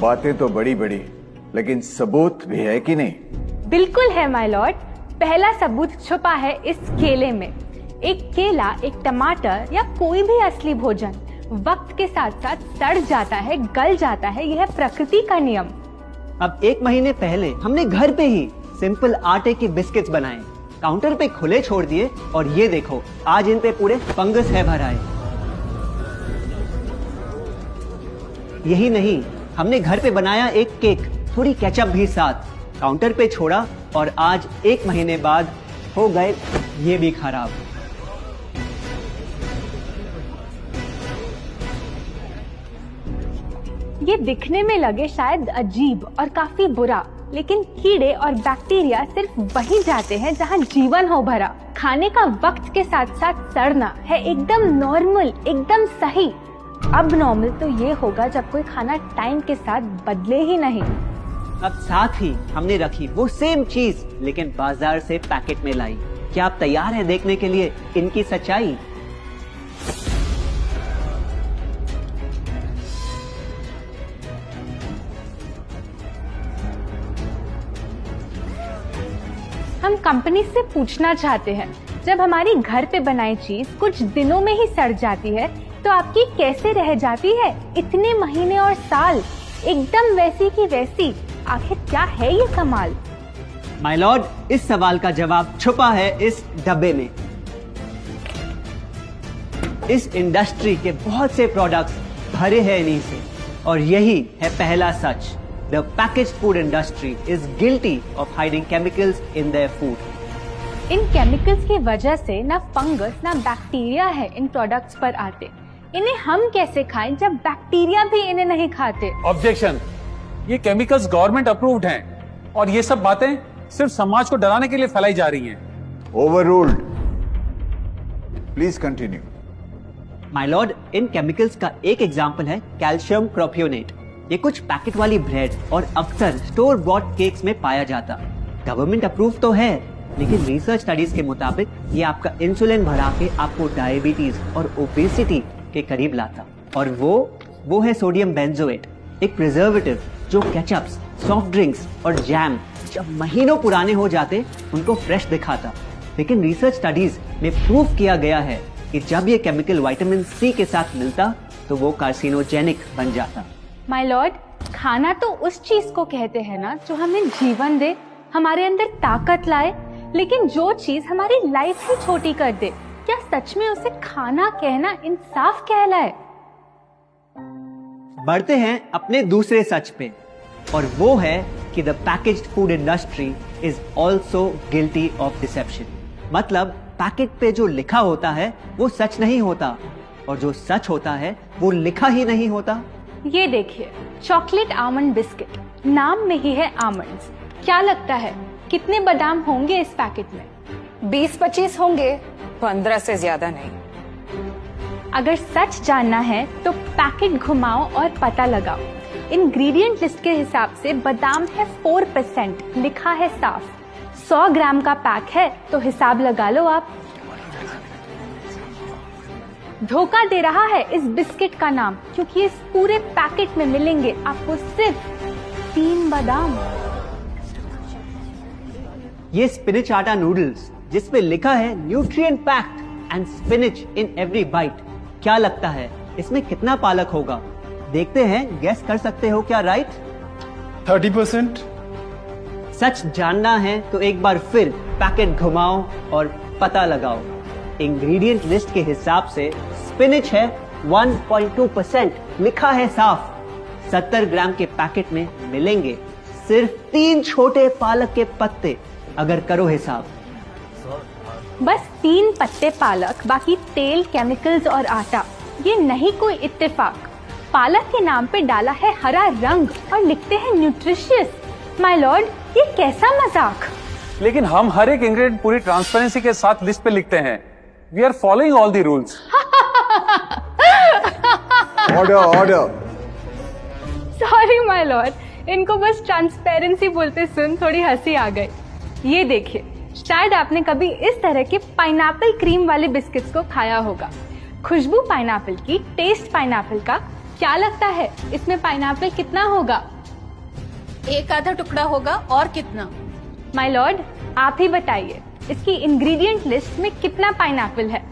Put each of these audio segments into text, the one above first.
बातें तो बड़ी बड़ी, लेकिन सबूत भी है कि नहीं? बिल्कुल है माय लॉर्ड। पहला सबूत छुपा है इस केले में। एक केला, एक टमाटर या कोई भी असली भोजन वक्त के साथ साथ सड़ जाता है, गल जाता है। यह प्रकृति का नियम। अब 1 महीने पहले हमने घर पे ही सिंपल आटे के बिस्किट्स बनाए, काउंटर पे खुले छोड़ दिए और ये देखो आज इन पे पूरे फंगस है भरा है। यही नहीं, हमने घर पे बनाया एक केक, थोड़ी केचप भी साथ, काउंटर पे छोड़ा और आज 1 महीने बाद हो गए ये भी खराब। ये दिखने में लगे शायद अजीब और काफी बुरा, लेकिन कीड़े और बैक्टीरिया सिर्फ वहीं जाते हैं जहां जीवन हो भरा। खाने का वक्त के साथ साथ सड़ना है एकदम नॉर्मल, एकदम सही। अब नॉर्मल तो ये होगा जब कोई खाना टाइम के साथ बदले ही नहीं। अब साथ ही हमने रखी वो सेम चीज लेकिन बाजार से पैकेट में लाई। क्या आप तैयार हैं देखने के लिए इनकी सच्चाई? हम कंपनी से पूछना चाहते हैं, जब हमारी घर पे बनाई चीज कुछ दिनों में ही सड़ जाती है तो आपकी कैसे रह जाती है इतने महीने और साल, एकदम वैसी की वैसी? आखिर क्या है ये कमाल? माय लॉर्ड, इस सवाल का जवाब छुपा है इस डब्बे में। इस इंडस्ट्री के बहुत से प्रोडक्ट्स भरे हैं इन्हीं से और यही है पहला सच। The packaged food industry is guilty of hiding chemicals in their food. In chemicals की वजह से ना फंगस ना बैक्टीरिया है इन प्रोडक्ट्स पर आते। इन्हें हम कैसे खाएं जब बैक्टीरिया भी इन्हें नहीं खाते? ऑब्जेक्शन, ये केमिकल्स गवर्नमेंट अप्रूव्ड हैं और ये सब बातें सिर्फ समाज को डराने के लिए फैलाई जा रही हैं। Overruled. Please continue. My Lord, in chemicals का एक एग्जांपल है कैल्शियम प्रोपियोनेट। ये कुछ पैकेट वाली ब्रेड और अक्सर स्टोर बॉट केक्स में पाया जाता। गवर्नमेंट अप्रूव तो है, लेकिन रिसर्च स्टडीज के मुताबिक ये आपका इंसुलिन बढ़ा के आपको डायबिटीज और ओबेसिटी के करीब लाता। और वो है सोडियम बेंजोएट, एक प्रिजर्वेटिव जो केचप्स, सॉफ्ट ड्रिंक्स और जैम जब महीनों पुराने हो जाते उनको फ्रेश दिखाता। लेकिन रिसर्च स्टडीज में प्रूव किया गया है कि जब ये केमिकल विटामिन सी के साथ मिलता तो वो कार्सिनोजेनिक बन जाता। माय लॉर्ड, खाना तो उस चीज को कहते हैं ना जो हमें जीवन दे, हमारे अंदर ताकत लाए। लेकिन जो चीज हमारी लाइफ ही छोटी कर दे, क्या सच में उसे खाना कहना इंसाफ कहलाए? बढ़ते हैं अपने दूसरे सच पे और वो है कि the packaged food industry is also guilty of deception. मतलब पैकेट पे जो लिखा होता है वो सच नहीं होता और जो सच होता है वो लिखा ही नहीं होता। ये देखिए, चॉकलेट आमंड बिस्किट, नाम में ही है आमंड्स। क्या लगता है कितने बादाम होंगे इस पैकेट में? 20-25 होंगे, 15 से ज्यादा नहीं। अगर सच जानना है तो पैकेट घुमाओ और पता लगाओ। इंग्रेडिएंट लिस्ट के हिसाब से बादाम है 4%, लिखा है साफ। 100 ग्राम का पैक है तो हिसाब लगा लो आप। धोखा दे रहा है इस बिस्किट का नाम, क्योंकि इस पूरे पैकेट में मिलेंगे आपको सिर्फ 3 बादाम। ये स्पिनच आटा नूडल्स जिसपे लिखा है nutrient packed and spinach in every bite. क्या लगता है इसमें कितना पालक होगा? देखते हैं, गेस कर सकते हो क्या राइट? 30%। सच जानना है तो एक बार फिर पैकेट घुमाओ और पता लगाओ। इंग्रेडिएंट लिस्ट के हिसाब से स्पिनच है 1.2%, लिखा है साफ। 70 ग्राम के पैकेट में मिलेंगे सिर्फ 3 छोटे पालक के पत्ते। अगर करो हिसाब, बस 3 पत्ते पालक, बाकी तेल, केमिकल्स और आटा। ये नहीं कोई इत्तेफाक। पालक के नाम पे डाला है हरा रंग और लिखते हैं न्यूट्रिशियस। माय लॉर्ड, ये कैसा मजाक? लेकिन हम हर एक इंग्रेडिएंट पूरी ट्रांसपेरेंसी के साथ लिस्ट पे लिखते हैं। We are following all the rules. Order. Sorry my lord, इनको बस ट्रांसपेरेंसी बोलते सुन थोड़ी हंसी आ गई। ये देखिए, शायद आपने कभी इस तरह के पाइनएप्पल क्रीम वाले बिस्किट्स को खाया होगा। खुशबू पाइनएप्पल की, टेस्ट पाइनएप्पल का, क्या लगता है इसमें पाइनएप्पल कितना होगा? एक आधा टुकड़ा होगा और कितना? माय लॉर्ड, आप ही बताइए, इसकी इंग्रेडिएंट लिस्ट में कितना पाइनएप्पल है?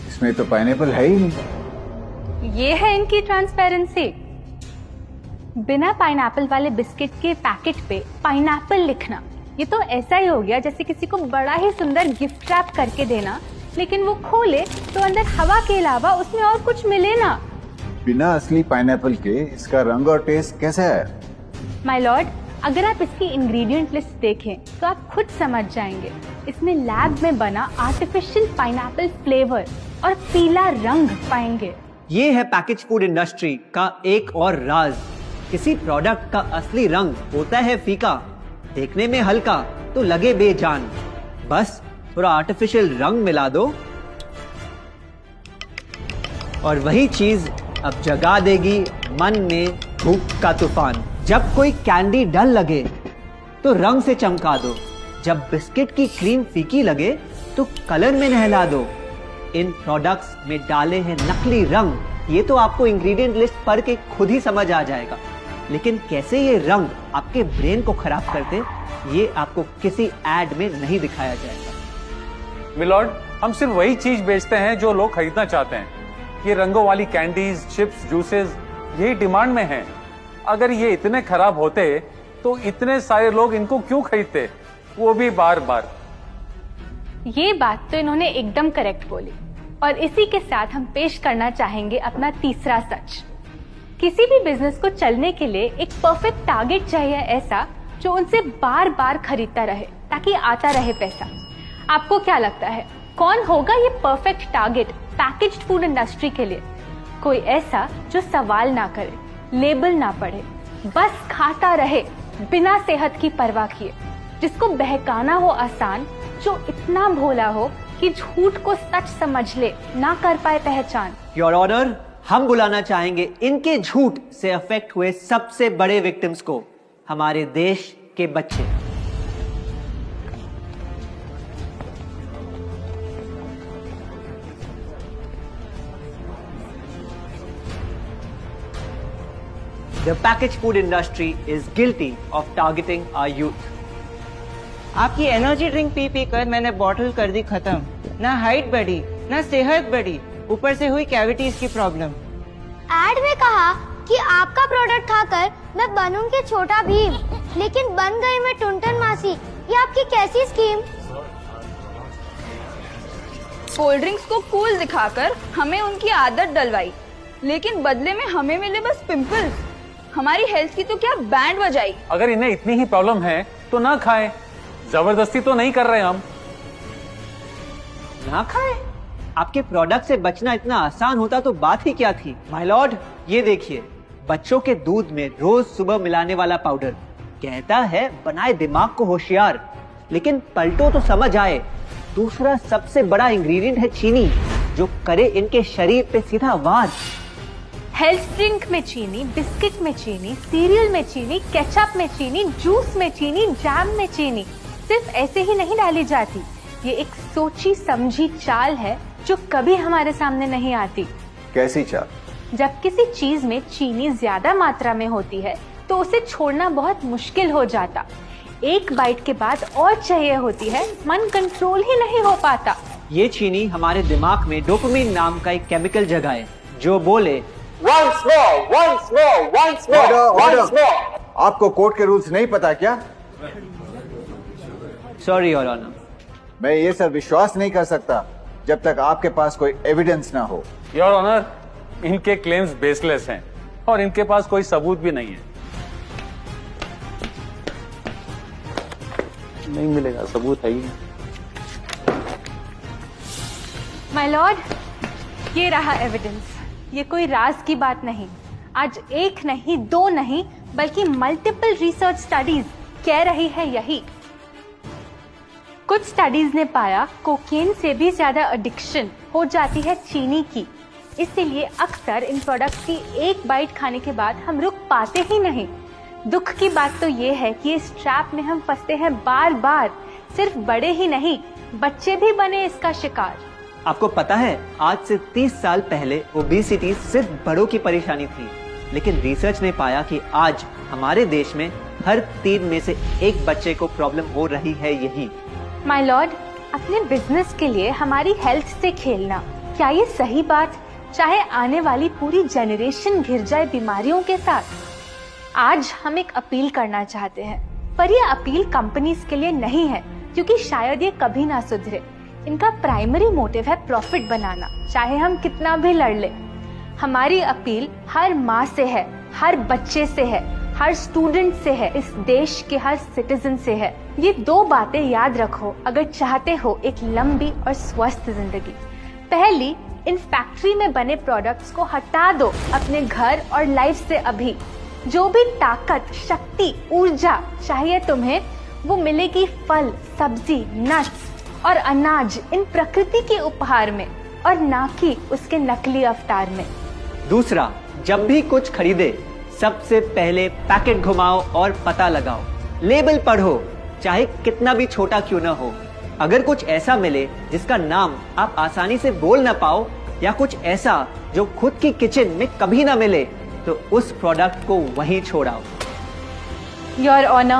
इसमें तो पाइनएप्पल है ही नहीं। ये है इनकी ट्रांसपेरेंसी। बिना पाइनएप्पल वाले बिस्किट के पैकेट पे पाइनएप्पल लिखना, ये तो ऐसा ही हो गया जैसे किसी को बड़ा ही सुंदर गिफ्ट रैप करके देना, लेकिन वो खोले तो अंदर हवा के अलावा उसमें और कुछ मिले ना। बिना असली पाइनएप्पल के इसका रंग और टेस्ट कैसा है? माय लॉर्ड, अगर आप इसकी इंग्रेडिएंट लिस्ट देखें तो आप खुद समझ जाएंगे। इसमें लैब में बना आर्टिफिशियल पाइनएप्पल फ्लेवर और पीला रंग पाएंगे। ये है पैकेज फूड इंडस्ट्री का एक और राज। किसी प्रोडक्ट का असली रंग होता है फीका, देखने में हल्का तो लगे बेजान। बस थोड़ा आर्टिफिशियल रंग मिला दो और वही चीज अब जगा देगी मन में भूख का तूफान। जब कोई कैंडी डल लगे तो रंग से चमका दो, जब बिस्किट की क्रीम फीकी लगे तो कलर में नहला दो। इन प्रोडक्ट्स में डाले हैं नकली रंग, ये तो आपको इंग्रेडिएंट लिस्ट पढ़ के खुद ही समझ आ जाएगा। लेकिन कैसे ये रंग आपके ब्रेन को खराब करते, ये आपको किसी एड में नहीं दिखाया जाएगा। मिलॉर्ड, हम सिर्फ वही चीज बेचते हैं जो लोग खरीदना चाहते हैं। ये रंगों वाली कैंडीज, चिप्स, जूसेस यही डिमांड में हैं। अगर ये इतने खराब होते तो इतने सारे लोग इनको क्यों खरीदते, वो भी बार बार। ये बात तो इन्होंने एकदम करेक्ट बोली। और इसी के साथ हम पेश करना चाहेंगे अपना तीसरा सच। किसी भी बिजनेस को चलने के लिए एक परफेक्ट टारगेट चाहिए, ऐसा जो उनसे बार बार खरीदता रहे ताकि आता रहे पैसा। आपको क्या लगता है कौन होगा ये perfect target packaged food industry के लिए? कोई ऐसा जो सवाल ना करे, लेबल ना पढ़े, बस खाता रहे बिना सेहत की परवाह किए, जिसको बहकाना हो आसान, जो इतना भोला हो कि झूठ को सच समझ ले, ना कर पाए पहचान। योर ऑनर, हम बुलाना चाहेंगे इनके झूठ से अफेक्ट हुए सबसे बड़े विक्टिम्स को, हमारे देश के बच्चे। The packaged food industry is guilty of targeting our youth. आपकी एनर्जी ड्रिंक पी पी कर मैंने बॉटल कर दी खत्म। ना हाइट बढ़ी, ना सेहत बढ़ी, ऊपर से हुई कैविटीज की प्रॉब्लम। एड में कहा कि आपका प्रोडक्ट खाकर मैं बनूंगी छोटा भीम, लेकिन बन गई मैं टुनटन मासी। ये आपकी कैसी स्कीम? कोल्ड ड्रिंक्स को कूल दिखाकर हमें उनकी आदत डलवाई, लेकिन बदले में हमें मिले बस पिंपल्स। हमारी हेल्थ की तो क्या बैंड बजाई। अगर इन्हें इतनी ही प्रॉब्लम है तो ना खाएं, जबरदस्ती तो नहीं कर रहे हम। ना खाए? आपके प्रोडक्ट से बचना इतना आसान होता तो बात ही क्या थी। माय लॉर्ड, ये देखिए, बच्चों के दूध में रोज सुबह मिलाने वाला पाउडर कहता है बनाए दिमाग को होशियार, लेकिन पलटो तो समझ आए। दूसरा सबसे बड़ा इंग्रेडिएंट है चीनी, जो करे इनके शरीर पे सीधा वार। हेल्थ ड्रिंक में चीनी, बिस्किट में चीनी, सीरियल में चीनी, केचप में चीनी, जूस में चीनी, जैम में चीनी सिर्फ ऐसे ही नहीं डाली जाती। ये एक सोची समझी चाल है जो कभी हमारे सामने नहीं आती। कैसी चाल? जब किसी चीज में चीनी ज्यादा मात्रा में होती है तो उसे छोड़ना बहुत मुश्किल हो जाता। एक बाइट के बाद और चाहिए होती है, मन कंट्रोल ही नहीं हो पाता। ये चीनी हमारे दिमाग में डोपामिन नाम का एक केमिकल जगाए, जो बोले Once more. Order. आपको कोर्ट के रूल्स नहीं पता क्या? Sorry your honour. मैं ये सब विश्वास नहीं कर सकता जब तक आपके पास कोई एविडेंस ना हो। योर ऑनर, इनके क्लेम्स बेसलेस हैं और इनके पास कोई सबूत भी नहीं है। नहीं मिलेगा, सबूत है ही नहीं। माय लॉर्ड, ये रहा एविडेंस। ये कोई राज की बात नहीं। आज एक नहीं, दो नहीं, बल्कि मल्टीपल रिसर्च स्टडीज कह रही है यही। कुछ स्टडीज ने पाया कोकेन से भी ज्यादा एडिक्शन हो जाती है चीनी की। इसीलिए अक्सर इन प्रोडक्ट्स की एक बाइट खाने के बाद हम रुक पाते ही नहीं। दुख की बात तो ये है कि इस ट्रैप में हम फंसते हैं बार बार। सिर्फ बड़े ही नहीं, बच्चे भी बने इसका शिकार। आपको पता है, आज से 30 साल पहले ओबेसिटी सिर्फ बड़ों की परेशानी थी, लेकिन रिसर्च ने पाया कि आज हमारे देश में हर 3 में से 1 बच्चे को प्रॉब्लम हो रही है यही। माय लॉर्ड, अपने बिजनेस के लिए हमारी हेल्थ से खेलना, क्या ये सही बात, चाहे आने वाली पूरी जनरेशन घिर जाए बीमारियों के साथ? आज हम एक अपील करना चाहते हैं, पर यह अपील कंपनीज के लिए नहीं है, क्योंकि शायद ये कभी ना सुधरे। इनका प्राइमरी मोटिव है प्रॉफिट बनाना, चाहे हम कितना भी लड़ ले। हमारी अपील हर माँ से है, हर बच्चे से है, हर स्टूडेंट से है, इस देश के हर सिटीजन से है। ये 2 बातें याद रखो अगर चाहते हो एक लंबी और स्वस्थ जिंदगी। पहली, इन फैक्ट्री में बने प्रोडक्ट्स को हटा दो अपने घर और लाइफ से अभी। जो भी ताकत, शक्ति, ऊर्जा चाहिए तुम्हें, वो मिलेगी फल, सब्जी, नट्स और अनाज इन प्रकृति के उपहार में, और ना कि उसके नकली अवतार में। दूसरा, जब भी कुछ खरीदे सबसे पहले पैकेट घुमाओ और पता लगाओ, लेबल पढ़ो, चाहे कितना भी छोटा क्यों ना हो। अगर कुछ ऐसा मिले जिसका नाम आप आसानी से बोल ना पाओ, या कुछ ऐसा जो खुद की किचन में कभी ना मिले, तो उस प्रोडक्ट को वहीं छोड़ाओ। Your honour,